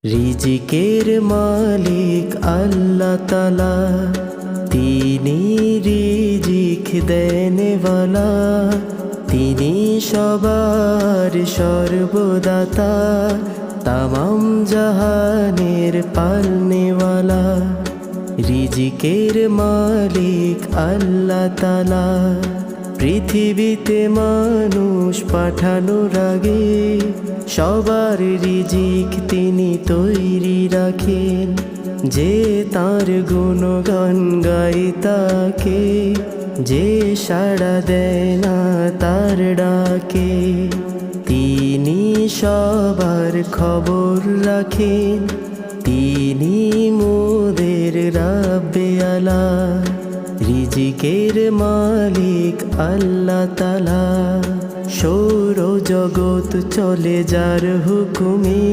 রিজিকের মালিক আল্লাহ তাআলা, তিনি রিজিক দেনেওয়ালা, তিনি সবার সর্বদাতা, তামাম জাহানের পালনেওয়ালা। রিজিকের মালিক আল্লাহ তাআলা, পৃথিবীতে মানুষ পাঠানোর আগে সবার রিজিক তিনি তৈরি রাখেন। যে তার গুণগান গায় তাকে, যে সাড়া দেয় না তার ডাকে, তিনি সবার খবর রাখেন, তিনি মোদের রাব্বে আলা। রিজিকের মালিক আল্লাহ তাআলা, সৌরজগৎ চলে যার হুকুমে।